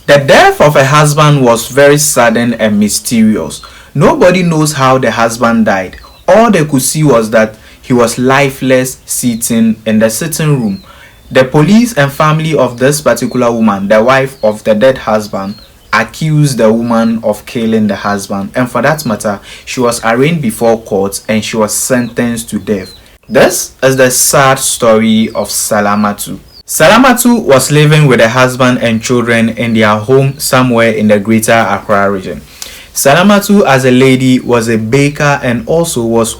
The death of her husband was very sudden and mysterious. Nobody knows how the husband died. All they could see was that he was lifeless sitting in the sitting room. The police and family of this particular woman, the wife of the dead husband, accused the woman of killing the husband, and for that matter, she was arraigned before court and she was sentenced to death. This is the sad story of Salamatu. Salamatu was living with her husband and children in their home somewhere in the greater Accra region. Salamatu as a lady was a baker and also was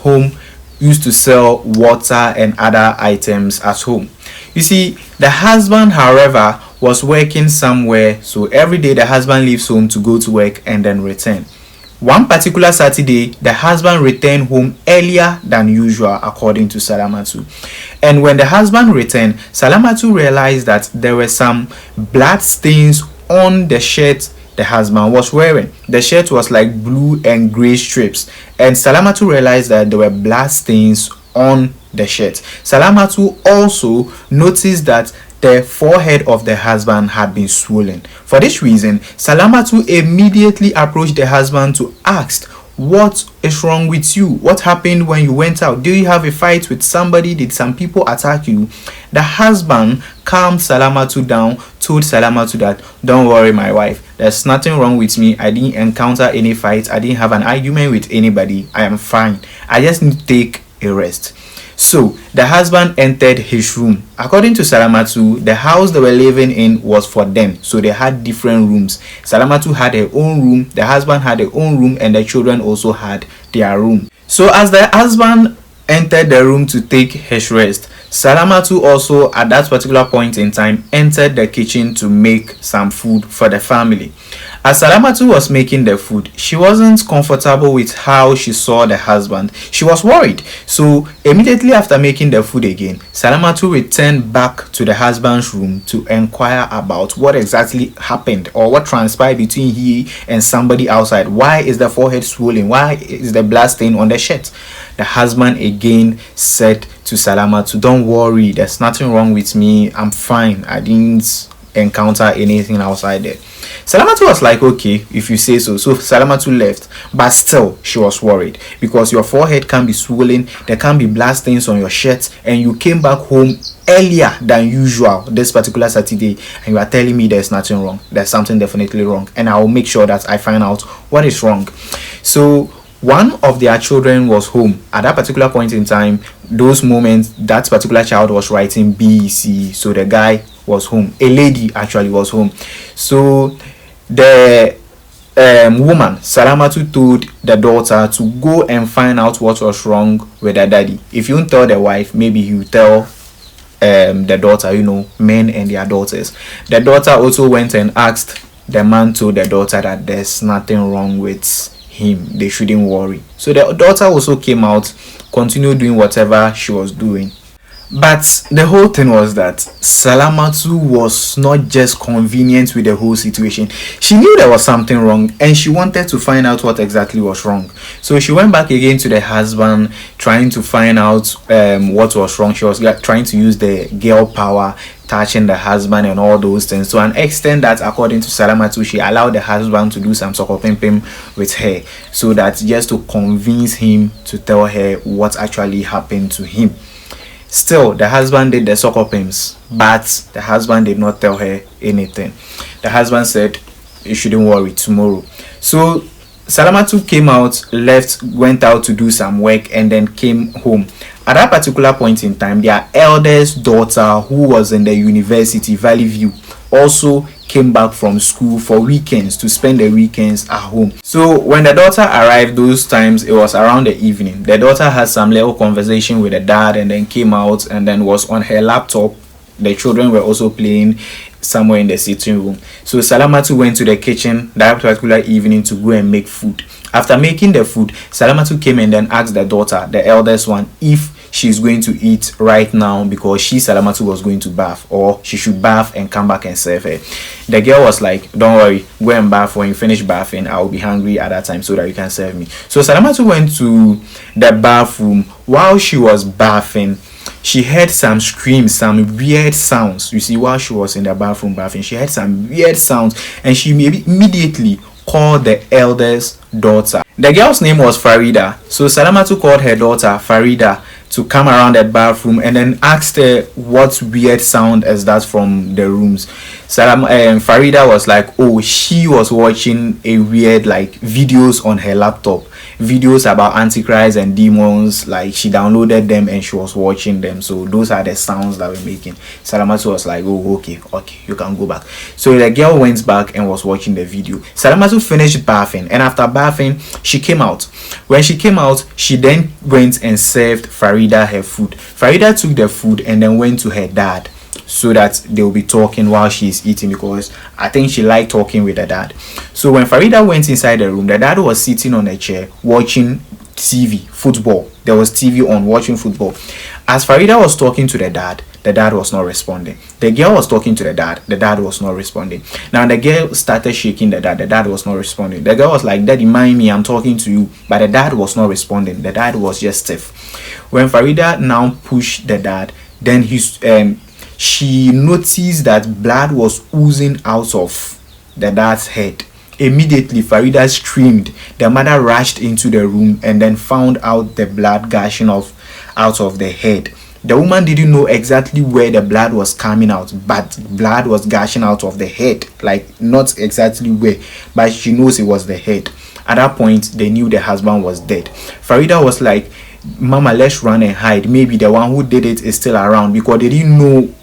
used to sell water and other items at home. You see, the husband, however, was working somewhere, so every day the husband leaves home to go to work and then return. One particular Saturday, the husband returned home earlier than usual, according to Salamatu. And when the husband returned, Salamatu realized that there were some blood stains on the shirt the husband was wearing. The shirt was like blue and gray strips, and Salamatu realized that there were blood stains on the shirt. Salamatu also noticed that the forehead of the husband had been swollen. For this reason, Salamatu immediately approached the husband to ask, "What is wrong with you? What happened when you went out? Did you have a fight with somebody? Did some people attack you?" The husband calmed Salamatu down, told Salamatu that, "Don't worry, my wife. There's nothing wrong with me. I didn't encounter any fight. I didn't have an argument with anybody. I am fine. I just need to take a rest." So the husband entered his room. According to Salamatu, the house they were living in was for them, so they had different rooms. Salamatu had her own room, the husband had their own room, and the children also had their room. So as the husband entered the room to take his rest, Salamatu also at that particular point in time entered the kitchen to make some food for the family. As Salamatu was making the food, she wasn't comfortable with how she saw the husband. She was worried. So immediately after making the food again, Salamatu returned back to the husband's room to inquire about what exactly happened or what transpired between he and somebody outside. Why is the forehead swollen? Why is the blood stain on the shirt? The husband again said to Salamatu, "Don't worry, there's nothing wrong with me. I'm fine. I didn't encounter anything outside there." Salamatu was like, "Okay, if you say so." So Salamatu left, but still she was worried because your forehead can be swollen, there can be blood stains on your shirt, and you came back home earlier than usual this particular Saturday, and you are telling me there's nothing wrong. There's something definitely wrong, and I will make sure that I find out what is wrong. So one of their children was home at that particular point in time. Those moments, that particular child was writing BEC, so the guy was home. A lady actually was home. So the woman, Salamatu, told the daughter to go and find out what was wrong with her daddy. If you don't tell the wife, maybe you tell the daughter, men and their daughters. The daughter also went and asked the man, told the daughter that there's nothing wrong with him, they shouldn't worry. So the daughter also came out, continued doing whatever she was doing. But the whole thing was that Salamatu was not just convenient with the whole situation. She knew there was something wrong and she wanted to find out what exactly was wrong. So she went back again to the husband, trying to find out what was wrong. She was trying to use the girl power, touching the husband and all those things, to an extent that, according to Salamatu, she allowed the husband to do some sokopimpim with her, so that just to convince him to tell her what actually happened to him. Still, the husband did the sokopimps, but the husband did not tell her anything. The husband said, "You shouldn't worry, tomorrow." So Salamatu came out, left, went out to do some work, and then came home. At that particular point in time, their eldest daughter, who was in the university, Valley View, also came back from school for weekends to spend the weekends at home. So when the daughter arrived, those times it was around the evening. The daughter had some little conversation with the dad and then came out and then was on her laptop. The children were also playing somewhere in the sitting room. So Salamatu went to the kitchen that particular evening to go and make food. After making the food, Salamatu came and then asked the daughter, the eldest one, if she's going to eat right now because Salamatu was going to bath, or she should bath and come back and serve her. The girl was like, "Don't worry, go and bath. When you finish bathing, I will be hungry at that time so that you can serve me." So Salamatu went to the bathroom. While she was bathing, she heard some screams, some weird sounds. You see, while she was in the bathroom bathing, she heard some weird sounds, and she immediately called the eldest daughter. The girl's name was Farida. So Salamatu called her daughter Farida to come around the bathroom and then asked her what weird sound is that from the rooms. Farida was like, oh, she was watching a weird like videos on her laptop, videos about antichrist and demons. Like she downloaded them and she was watching them. So those are the sounds that we're making. Salamatu was like, oh, okay, you can go back. So the girl went back and was watching the video. Salamatu finished bathing, and after bathing she came out. When she came out, she then went and served Farida her food. Farida took the food and then went to her dad so that they'll be talking while she's eating, because I think she liked talking with the dad. So when Farida went inside the room, the dad was sitting on a chair watching TV, football. There was TV on, watching football. As Farida was talking to the dad was not responding. The girl was talking to the dad was not responding. Now the girl started shaking the dad was not responding. The girl was like, Daddy, mind me, I'm talking to you. But the dad was not responding. The dad was just stiff. When Farida now pushed the dad, then she noticed that blood was oozing out of the dad's head. Immediately, Farida screamed. The mother rushed into the room and then found out the blood gushing out of the head. The woman didn't know exactly where the blood was coming out, but blood was gushing out of the head, like not exactly where, but she knows it was the head. At that point, they knew the husband was dead. Farida was like, Mama, let's run and hide. Maybe the one who did it is still around, because they didn't know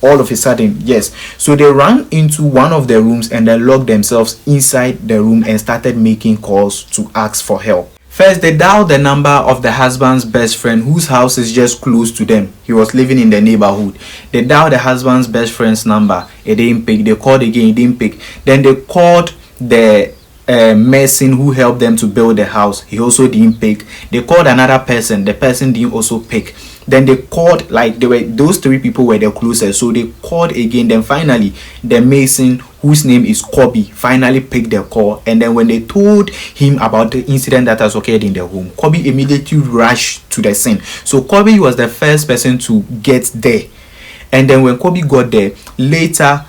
all of a sudden. Yes, so they ran into one of the rooms and then locked themselves inside the room and started making calls to ask for help. First, they dialed the number of the husband's best friend, whose house is just close to them. He was living in the neighborhood. They dialed the husband's best friend's number. It didn't pick. They called again. It didn't pick. Then they called the mason who helped them to build the house. He also didn't pick. They called another person. The person didn't also pick. Then they called, like those three people were the closest, so they called again. Then finally the mason, whose name is Kobe, finally picked the call. And then when they told him about the incident that has occurred in the home, Kobe immediately rushed to the scene. So Kobe was the first person to get there. And then when Kobe got there, later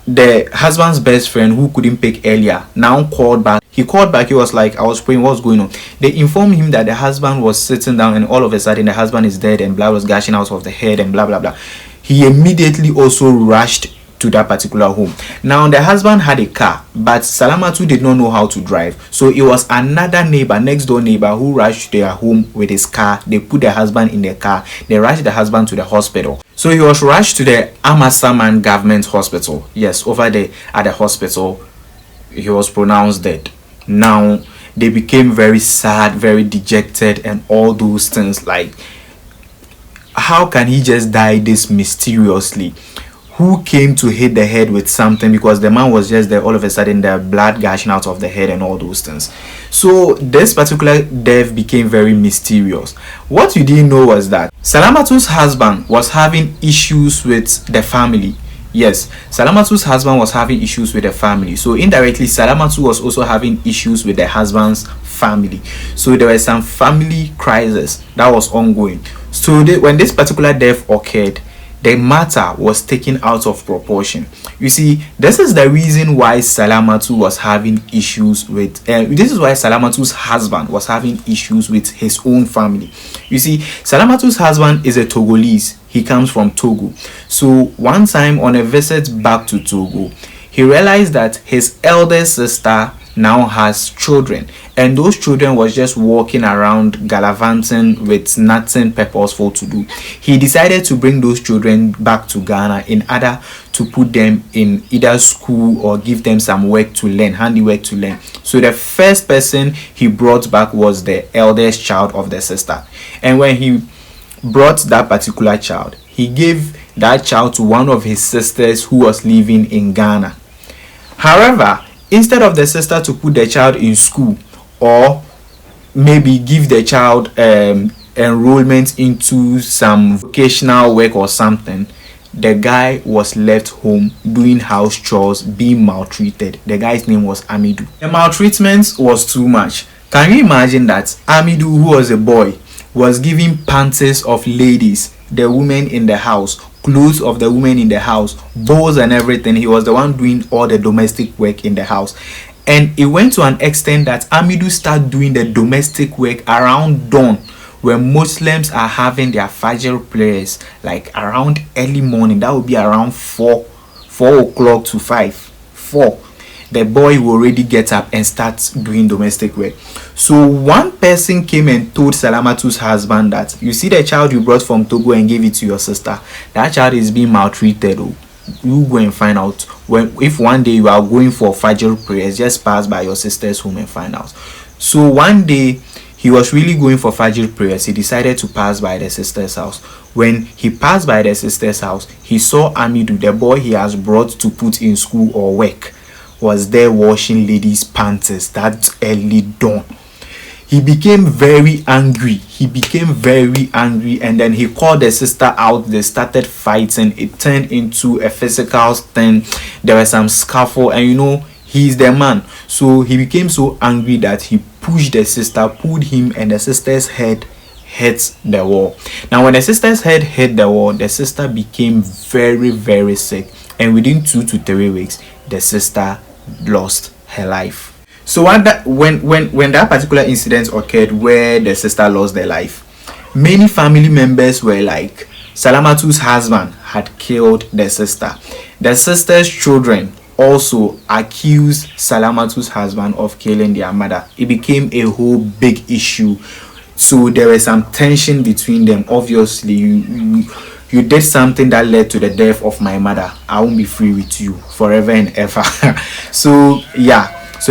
the husband's best friend, who couldn't pick earlier, now called back. He called back. He was like, I was praying, what's going on? They informed him that the husband was sitting down and all of a sudden the husband is dead and blood was gushing out of the head and blah blah blah. He immediately also rushed to that particular home. Now the husband had a car, but Salamatu did not know how to drive, so it was another neighbor, next door neighbor, who rushed to their home with his car. They put the husband in the car. They rushed the husband to the hospital. So he was rushed to the Amasaman government hospital. Yes, over there at the hospital he was pronounced dead. Now they became very sad, very dejected and all those things, like how can he just die this mysteriously? Who came to hit the head with something? Because the man was just there, all of a sudden the blood gushing out of the head and all those things. So this particular death became very mysterious. What you didn't know was that Salamatu's husband was having issues with the family. Yes, Salamatu's husband was having issues with the family. So indirectly, Salamatu was also having issues with the husband's family. So there was some family crisis that was ongoing. So when this particular death occurred, the matter was taken out of proportion. You see, this is the reason why Salamatu was having issues with this is why Salamatu's husband was having issues with his own family. You see, Salamatu's husband is a Togolese. He comes from Togo. So one time on a visit back to Togo, he realized that his eldest sister now has children, and those children was just walking around gallivanting with nothing purposeful to do. He decided to bring those children back to Ghana in order to put them in either school or give them some work to learn, handiwork to learn. So the first person he brought back was the eldest child of the sister. And when he brought that particular child, he gave that child to one of his sisters who was living in Ghana. However, instead of the sister to put the child in school or maybe give the child enrollment into some vocational work or something, the guy was left home doing house chores, being maltreated. The guy's name was Amidu. The maltreatment was too much. Can you imagine that Amidu, who was a boy, was giving panties of ladies the women in the house, clothes of the women in the house, bowls and everything. He was the one doing all the domestic work in the house. And it went to an extent that Amidu started doing the domestic work around dawn, when Muslims are having their Fajr prayers, like around early morning. That would be around 4 o'clock to 4. The boy will already get up and start doing domestic work. So one person came and told Salamatu's husband that, you see the child you brought from Togo and gave it to your sister, that child is being maltreated. Oh, you go and find out. If one day you are going for Fajr prayers, just pass by your sister's home and find out. So one day he was really going for Fajr prayers. He decided to pass by the sister's house. When he passed by the sister's house, he saw Amidu, the boy he has brought to put in school or work, was there washing ladies' panties that early dawn. He became very angry. And then he called the sister out. They started fighting. It turned into a physical thing. There was some scuffle, and he's the man. So he became so angry that he pushed the sister, pulled him, and the sister's head hit the wall. Now, when the sister's head hit the wall, the sister became very, very sick. And within 2 to 3 weeks, the sister lost her life. So when that particular incident occurred where the sister lost their life, many family members were like, Salamatu's husband had killed the sister. The sister's children also accused Salamatu's husband of killing their mother. It became a whole big issue. So there was some tension between them. Obviously, you did something that led to the death of my mother. I won't be free with you forever and ever. So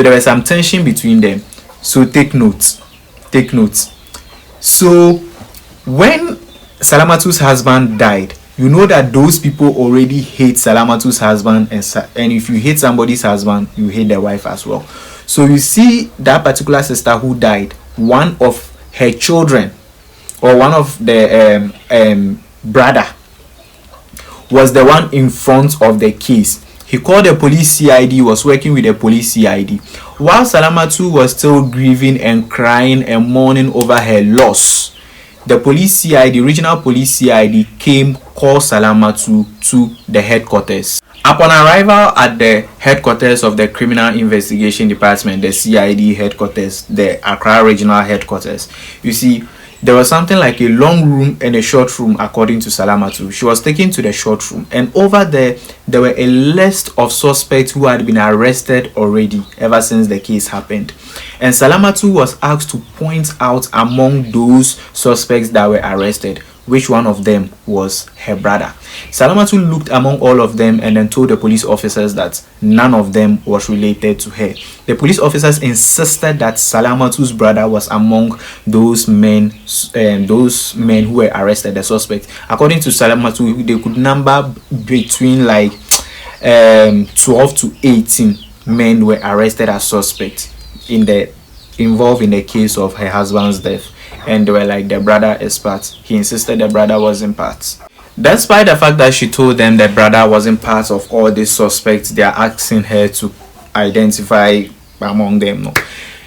there was some tension between them. So take notes. So when Salamatu's husband died, you know that those people already hate Salamatu's husband, and if you hate somebody's husband, you hate their wife as well. So you see that particular sister who died, one of her children, or one of the brother, was the one in front of the case. He called the police CID, was working with the police CID, while Salamatu was still grieving and crying and mourning over her loss. The police CID, regional police CID, called Salamatu to the headquarters. Upon arrival at the headquarters of the Criminal Investigation Department, the CID headquarters, the Accra Regional Headquarters, you see, there was something like a long room and a short room, according to Salamatu. She was taken to the short room, and over there were a list of suspects who had been arrested already ever since the case happened. And Salamatu was asked to point out among those suspects that were arrested which one of them was her brother. Salamatu looked among all of them and then told the police officers that none of them was related to her. The police officers insisted that Salamatu's brother was among those men who were arrested, the suspects. According to Salamatu, they could number between 12 to 18 men were arrested as suspects involved in the case of her husband's death. And they were like, the brother is part. He insisted the brother wasn't part. Despite the fact that she told them that brother wasn't part of all these suspects, they are asking her to identify among them. No.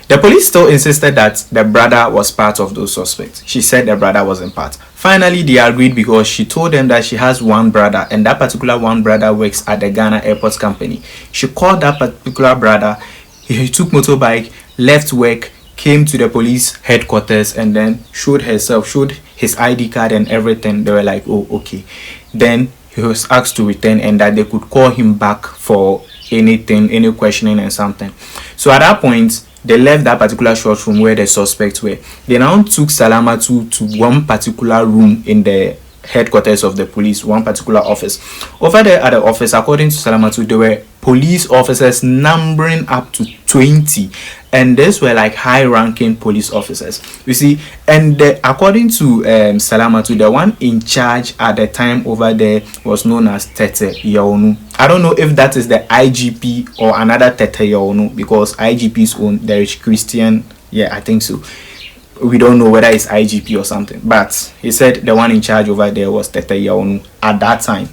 The police still insisted that the brother was part of those suspects. She said the brother wasn't part. Finally, they agreed because she told them that she has one brother, and that particular one brother works at the Ghana Airports Company. She called that particular brother. He took motorbike, left work, came to the police headquarters, and then showed his ID card and everything. They were like, oh, okay. Then he was asked to return and that they could call him back for anything, any questioning and something. So at that point, they left that particular short room where the suspects were. They now took Salamatu to one particular room in the headquarters of the police, one particular office. Over there at the office, according to Salamatu, there were police officers numbering up to 20, and these were like high-ranking police officers, you see. And according to Salamatu, the one in charge at the time over there was known as Tete Yaonu. I don't know if that is the IGP or another Tete Yaonu, because IGP's own, there is Christian, yeah, I think so. We don't know whether it's IGP or something, but he said the one in charge over there was Tete Yaonu at that time.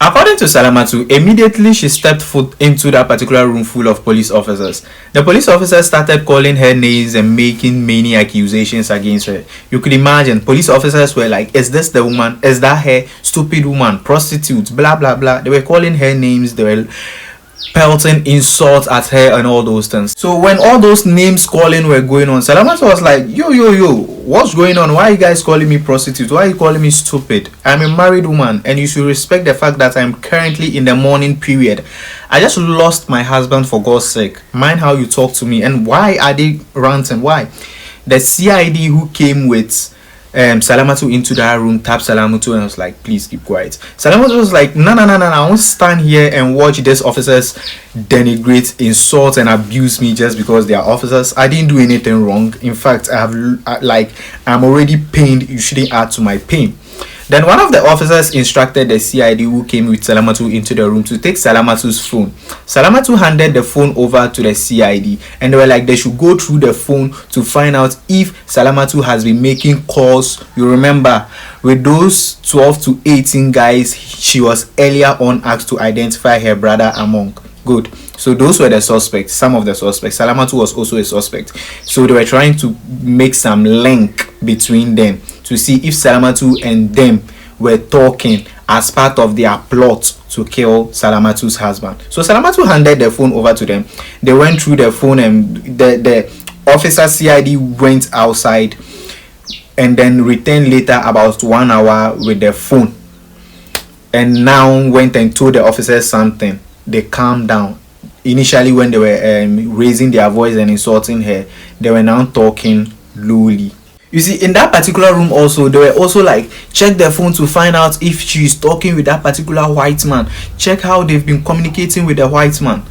According to Salamatu, immediately she stepped foot into that particular room full of police officers. The police officers started calling her names and making many accusations against her. You could imagine, police officers were like, is this the woman? Is that her? Stupid woman, prostitute, blah, blah, blah. They were calling her names. They were pelting insults at her and all those things. So when all those names calling were going on, Salamatu was like, yo, what's going on? Why are you guys calling me prostitute? Why are you calling me stupid? I'm a married woman and you should respect the fact that I'm currently in the mourning period. I just lost my husband, for God's sake. Mind how you talk to me. And why are they ranting? Why? The CID who came with Salamatu into that room tapped Salamatu and was like, please keep quiet. Salamatu was like, no, I won't stand here and watch these officers denigrate, insult and abuse me just because they are officers. I didn't do anything wrong. In fact, I'm already pained. You shouldn't add to my pain. Then one of the officers instructed the CID who came with Salamatu into the room to take Salamatu's phone. Salamatu handed the phone over to the CID and they were like, they should go through the phone to find out if Salamatu has been making calls. You remember, with those 12 to 18 guys she was earlier on asked to identify her brother among. Good. So those were the suspects, some of the suspects. Salamatu was also a suspect. So they were trying to make some link between them to see if Salamatu and them were talking as part of their plot to kill Salamatu's husband. So Salamatu handed the phone over to them. They went through the phone and the officer CID went outside and then returned later about 1 hour with the phone. And now went and told the officers something. They calmed down. Initially when they were raising their voice and insulting her, they were now talking lowly. You see, in that particular room also, they were also like, check their phone to find out if she is talking with that particular white man. Check how they've been communicating with the white man.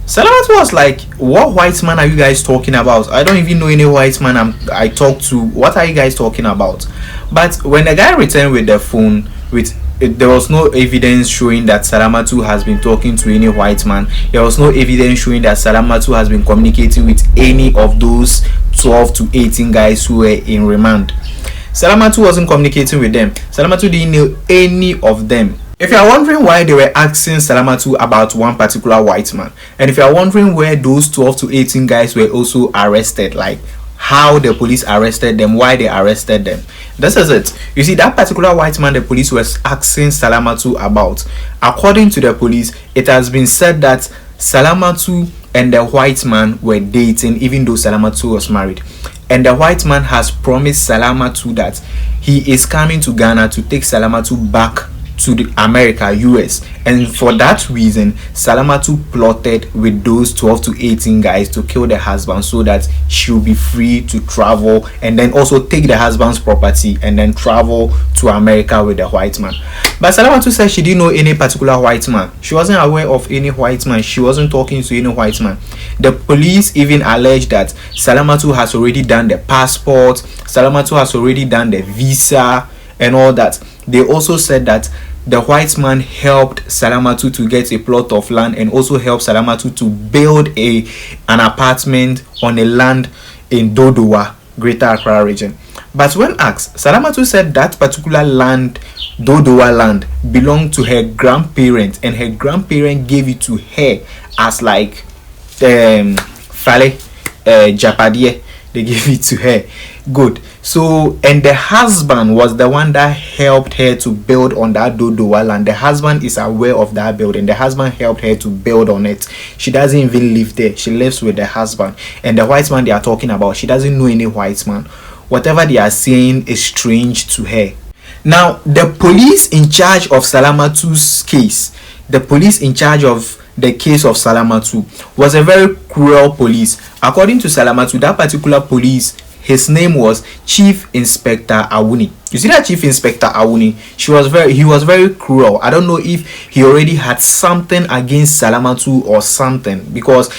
Salamatu was like, what white man are you guys talking about? I don't even know any white man I talk to. What are you guys talking about? But when the guy returned with the phone, there was no evidence showing that Salamatu has been talking to any white man. There was no evidence showing that Salamatu has been communicating with any of those 12 to 18 guys who were in remand. Salamatu wasn't communicating with them. Salamatu didn't know any of them. If you are wondering why they were asking Salamatu about one particular white man, and if you are wondering where those 12 to 18 guys were also arrested, like how the police arrested them, why they arrested them, this is it. You see, that particular white man the police was asking Salamatu about, according to the police, it has been said that Salamatu and the white man were dating even though Salamatu was married. And the white man has promised Salamatu that he is coming to Ghana to take Salamatu back to the America, US, and for that reason Salamatu plotted with those 12 to 18 guys to kill the husband so that she'll be free to travel and then also take the husband's property and then travel to America with the white man. But Salamatu said she didn't know any particular white man. She wasn't aware of any white man. She wasn't talking to any white man. The police even alleged that Salamatu has already done the passport, Salamatu has already done the visa and all that. They also said that the white man helped Salamatu to get a plot of land and also helped Salamatu to build an apartment on a land in Dodowa, Greater Accra region. But when asked, Salamatu said that particular land, Dodowa land, belonged to her grandparents and her grandparent gave it to her as like Fale Japadie. They gave it to her. Good. So, and the husband was the one that helped her to build on that Dodowa land. The husband is aware of that building. The husband helped her to build on it. She doesn't even live there. She lives with the husband. And the white man they are talking about, she doesn't know any white man. Whatever they are saying is strange to her. Now, the police in charge of Salamatu's case, the police in charge of the case of Salamatu was a very cruel police. According to Salamatu, that particular police, his name was Chief Inspector Awuni. You see that Chief Inspector Awuni, he was very cruel. I don't know if he already had something against Salamatu or something, because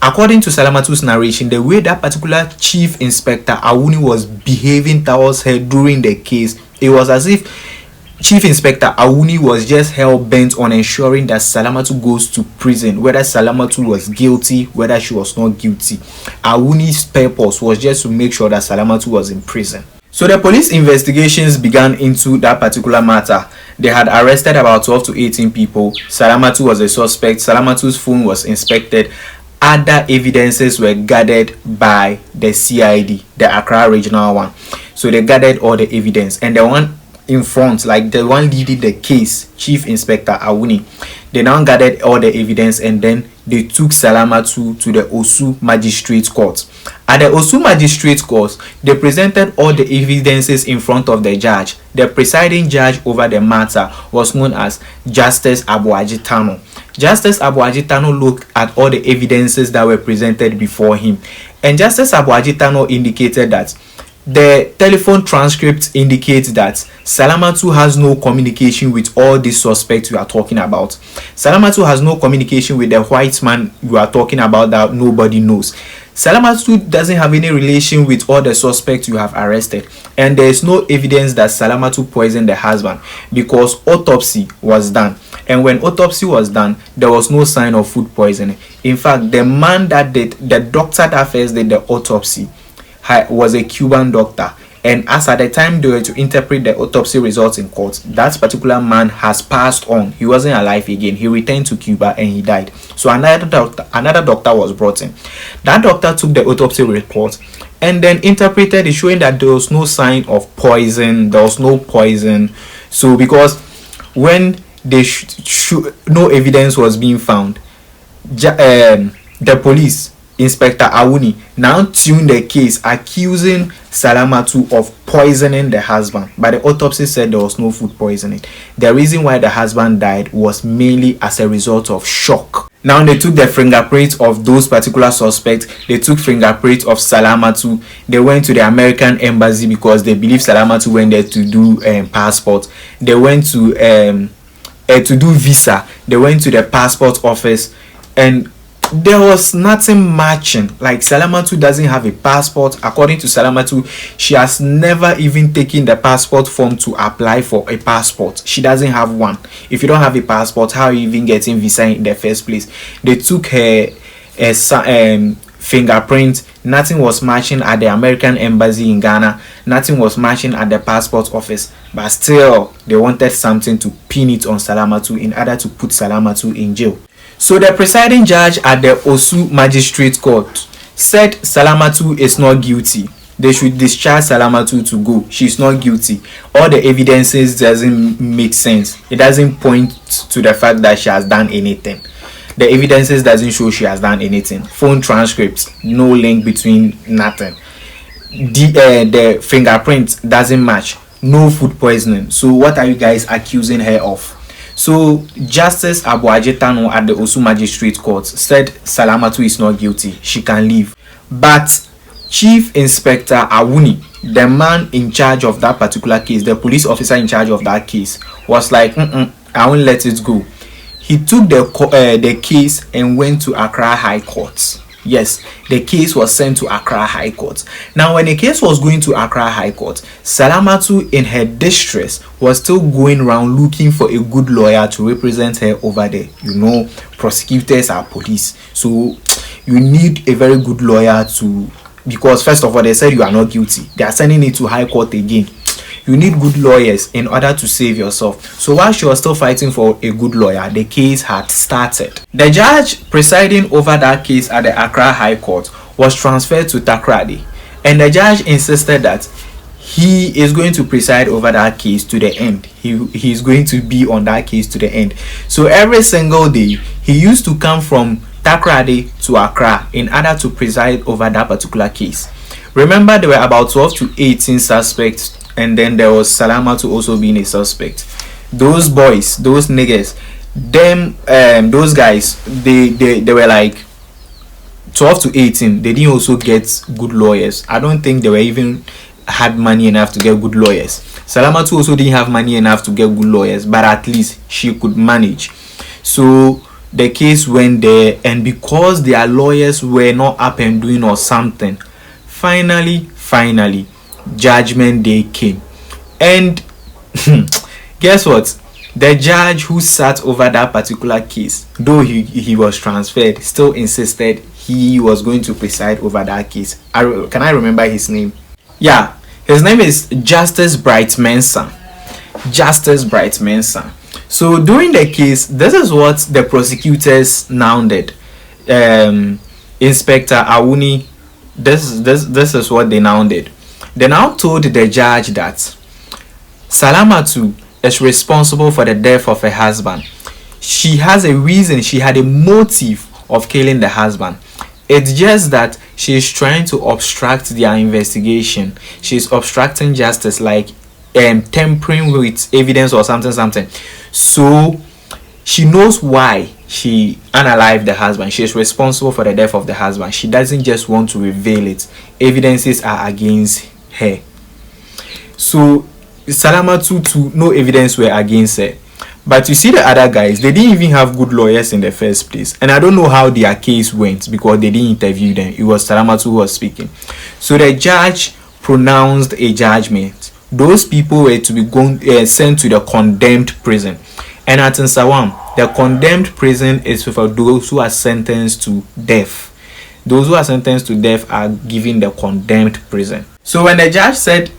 according to Salamatu's narration, the way that particular Chief Inspector Awuni was behaving towards her during the case, it was as if Chief Inspector Awuni was just hell-bent on ensuring that Salamatu goes to prison, whether Salamatu was guilty, whether she was not guilty. Awuni's purpose was just to make sure that Salamatu was in prison. So the police investigations began into that particular matter. They had arrested about 12 to 18 people. Salamatu was a suspect. Salamatu's phone was inspected. Other evidences were gathered by the CID, the Accra Regional one. So they gathered all the evidence, and the one in front, like the one leading the case, Chief Inspector Awuni, they now gathered all the evidence, and then they took Salamatu to the Osu Magistrate Court. At the Osu Magistrate Court, they presented all the evidences in front of the judge. The presiding judge over the matter was known as Justice Abuaji Tano. Justice Abuaji Tano looked at all the evidences that were presented before him, and Justice Abuaji Tano indicated that the telephone transcript indicates that Salamatu has no communication with all these suspects you are talking about. Salamatu has no communication with the white man you are talking about that nobody knows. Salamatu doesn't have any relation with all the suspects you have arrested, and there is no evidence that Salamatu poisoned the husband because autopsy was done. And when autopsy was done, there was no sign of food poisoning. In fact, the man that did, the doctor that first did the autopsy, was a Cuban doctor, and as at the time they were to interpret the autopsy results in court, that particular man has passed on. He wasn't alive again. He returned to Cuba and he died. So another doctor was brought in. That doctor took the autopsy report and then interpreted it, showing that there was no sign of poison. There was no poison. So because when they no evidence was being found, the police, Inspector Awuni, now tuned the case accusing Salamatu of poisoning the husband, but the autopsy said there was no food poisoning. The reason why the husband died was mainly as a result of shock. Now they took the fingerprints of those particular suspects. They took fingerprints of Salamatu. They went to the American embassy because they believe Salamatu went there to do passport. They went to do visa. They went to the passport office, and there was nothing matching. Like, Salamatu doesn't have a passport. According to Salamatu, she has never even taken the passport form to apply for a passport. She doesn't have one. If you don't have a passport, how are you even getting visa in the first place? They took her fingerprint. Nothing was matching at the American embassy in Ghana. Nothing was matching at the passport office. But still, they wanted something to pin it on Salamatu in order to put Salamatu in jail. So the presiding judge at the Osu Magistrate Court said Salamatu is not guilty. They should discharge Salamatu to go. She's not guilty. All the evidences doesn't make sense. It doesn't point to the fact that she has done anything. The evidences doesn't show she has done anything. Phone transcripts, no link between, nothing. The fingerprint doesn't match. No food poisoning. So what are you guys accusing her of? So Justice Abuaji Tano at the Osu Magistrate Court said Salamatu is not guilty. She can leave. But Chief Inspector Awuni, the man in charge of that particular case, the police officer in charge of that case, was like, I won't let it go. He took the case and went to Accra High Court. Yes, the case was sent to Accra High Court. Now, when the case was going to Accra High Court, Salamatu, in her distress, was still going around looking for a good lawyer to represent her over there. You know, prosecutors are police. So, you need a very good lawyer because first of all, they said you are not guilty. They are sending it to High Court again. You need good lawyers in order to save yourself. So while she was still fighting for a good lawyer, the case had started. The judge presiding over that case at the Accra High Court was transferred to Takoradi, and the judge insisted that he is going to preside over that case to the end. He is going to be on that case to the end. So every single day, he used to come from Takoradi to Accra in order to preside over that particular case. Remember, there were about 12 to 18 suspects, and then there was Salamatu also being a suspect. Those boys, those niggas, those guys, they were like 12 to 18. They didn't also get good lawyers. I don't think they were even had money enough to get good lawyers. Salamatu also didn't have money enough to get good lawyers, but at least she could manage. So the case went there, and because their lawyers were not up and doing or something, finally, Judgment Day came. And guess what? The judge who sat over that particular case, though he was transferred, still insisted he was going to preside over that case. Can I remember his name? Yeah, His name is Justice Bright Mensah. Justice Bright Mensah. So during the case, this is what the prosecutors now did. Inspector Awuni, this is what they now did. They now told the judge that Salamatu is responsible for the death of her husband. She has a reason, she had a motive of killing the husband. It's just that she is trying to obstruct their investigation. She's obstructing justice, like tampering with evidence or something. So she knows why she unalived the husband. She is responsible for the death of the husband. She doesn't just want to reveal it. Evidences are against her. So Salamatu too, no evidence were against her. But you see the other guys, they didn't even have good lawyers in the first place. And I don't know how their case went because they didn't interview them. It was Salamatu who was speaking. So the judge pronounced a judgment. Those people were to be sent to the condemned prison. And at Nsawam, the condemned prison is for those who are sentenced to death. Those who are sentenced to death are given the condemned prison. So when the judge said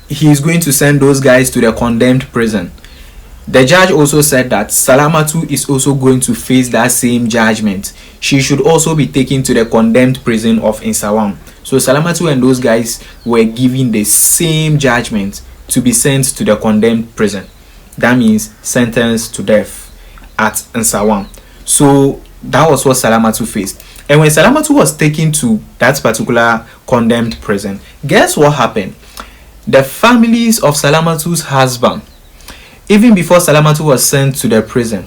he is going to send those guys to the condemned prison, the judge also said that Salamatu is also going to face that same judgment. She should also be taken to the condemned prison of Nsawam. So Salamatu and those guys were given the same judgment to be sent to the condemned prison. That means sentenced to death at Nsawam. So that was what Salamatu faced. And when Salamatu was taken to that particular condemned prison, guess what happened? The families of Salamatu's husband, even before Salamatu was sent to the prison,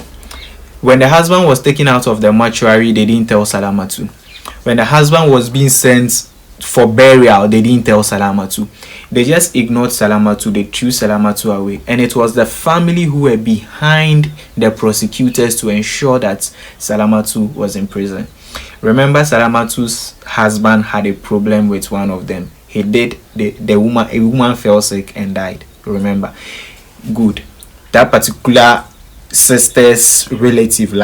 when the husband was taken out of the mortuary, they didn't tell Salamatu. When the husband was being sent for burial, they didn't tell Salamatu. They just ignored Salamatu. They threw Salamatu away. And it was the family who were behind the prosecutors to ensure that Salamatu was in prison. Remember, Salamatu's husband had a problem with one of them. He did, a woman fell sick and died. Remember? Good. That particular sister's relative,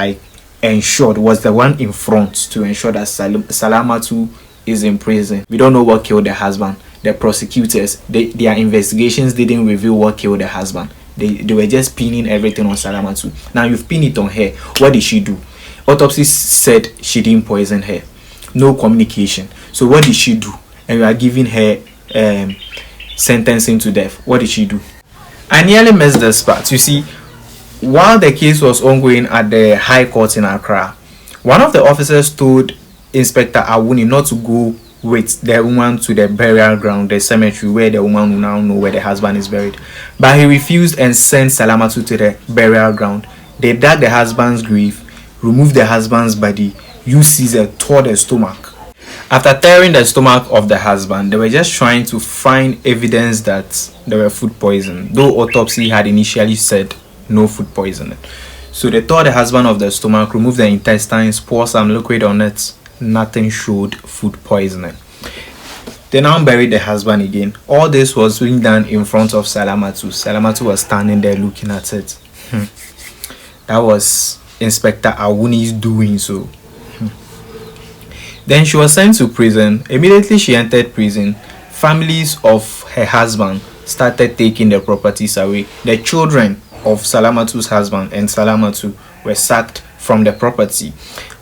ensured, was the one in front to ensure that Salamatu is in prison. We don't know what killed the husband. The prosecutors, their investigations didn't reveal what killed the husband. They were just pinning everything on Salamatu. Now you've pinned it on her. What did she do? Autopsy said she didn't poison her. No communication. So what did she do? And we are giving her sentencing to death. What did she do? I nearly missed this part. You see, while the case was ongoing at the High Court in Accra, one of the officers told Inspector Awuni not to go with the woman to the burial ground, the cemetery where the woman will now know where the husband is buried. But he refused and sent Salamatu to the burial ground. They dug the husband's grave, removed the husband's body, used scissors, tore the stomach. After tearing the stomach of the husband, they were just trying to find evidence that there were food poison, though autopsy had initially said no food poisoning. So they tore the husband of the stomach, removed the intestines, poured some liquid on it. Nothing showed food poisoning. They now buried the husband again. All this was being done in front of Salamatu. Salamatu was standing there looking at it. That was Inspector Awuni's doing so. Then she was sent to prison. Immediately she entered prison, families of her husband started taking their properties away. The children of Salamatu's husband and Salamatu were sacked from the property.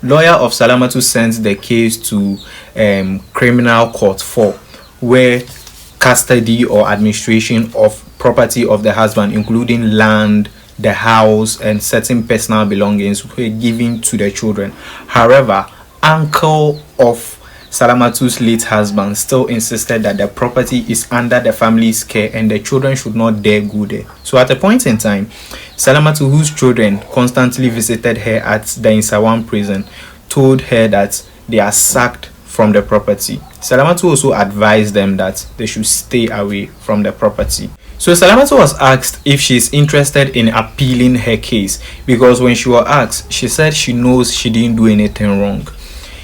Lawyer of Salamatu sent the case to criminal court 4, where custody or administration of property of the husband, including land, the house, and certain personal belongings, were given to the children. However, uncle of Salamatu's late husband still insisted that the property is under the family's care and the children should not dare go there. So at a point in time, Salamatu, whose children constantly visited her at the Nsawam prison, told her that they are sacked from the property. Salamatu also advised them that they should stay away from the property. So Salamatu was asked if she is interested in appealing her case, because when she was asked, she said she knows she didn't do anything wrong.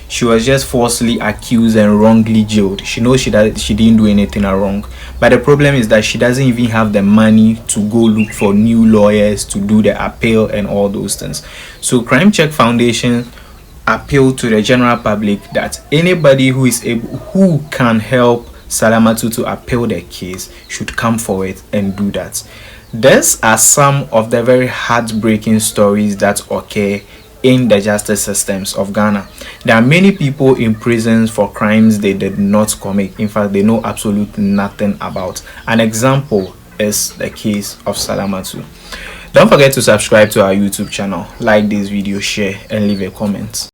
She was just falsely accused and wrongly jailed. She knows she didn't do anything wrong. But the problem is that she doesn't even have the money to go look for new lawyers to do the appeal and all those things. So Crime Check Foundation appealed to the general public that anybody who is able, who can help Salamatu to appeal the case should come forward and do that. These are some of the very heartbreaking stories that occur in the justice systems of Ghana. There are many people in prisons for crimes they did not commit. In fact, they know absolutely nothing about. An example is the case of Salamatu. Don't forget to subscribe to our YouTube channel, like this video, share, and leave a comment.